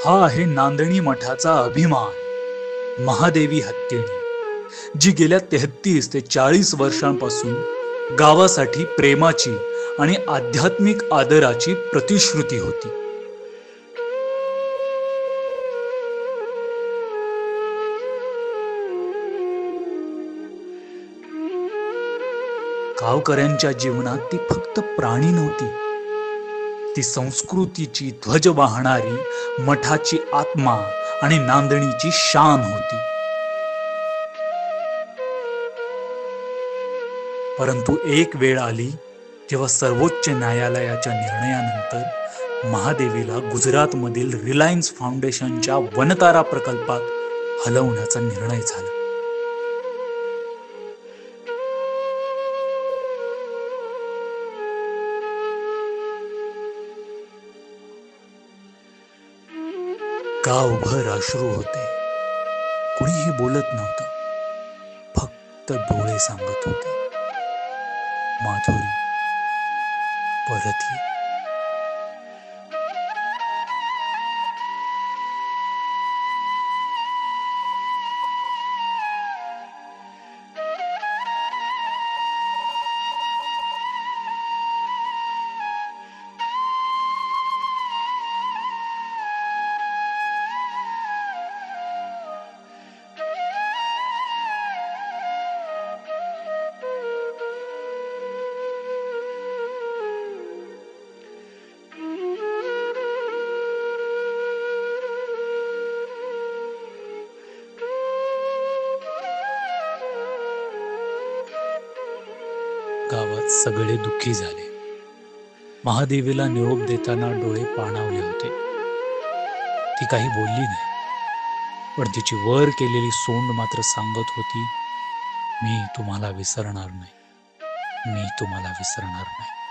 हा आहे नांदणी मठाचा अभिमान, महादेवी हत्तीणी, जी गेल्या 33 ते 40 वर्षांपासून गावासाठी प्रेमाची आणि आध्यात्मिक आदराची प्रतिश्रुती होती. गावकऱ्यांच्या जीवनात ती फक्त प्राणी नव्हती, ती संस्कृतीची ध्वज वाहणारी मठाची आत्मा आणि नांदणीची शान होती. परंतु एक वेळ आली जेव्हा सर्वोच्च न्यायालयाच्या निर्णयानंतर महादेवीला गुजरातमधील रिलायन्स फाउंडेशनच्या वनतारा प्रकल्पात हलवण्याचा निर्णय झाला. गावभर अश्रू होते. कुणीही बोलत नव्हतं, फक्त डोळे सांगत होते, माधुरी परत ये. गावात सगळे दुःखी झाले. महादेवीला निरोप देताना डोळे पाणावले होते. ती काही बोलली नाही, पण तिची वर केलेली सोंड मात्र सांगत होती, मी तुम्हाला विसरणार नाही, मी तुम्हाला विसरणार नाही.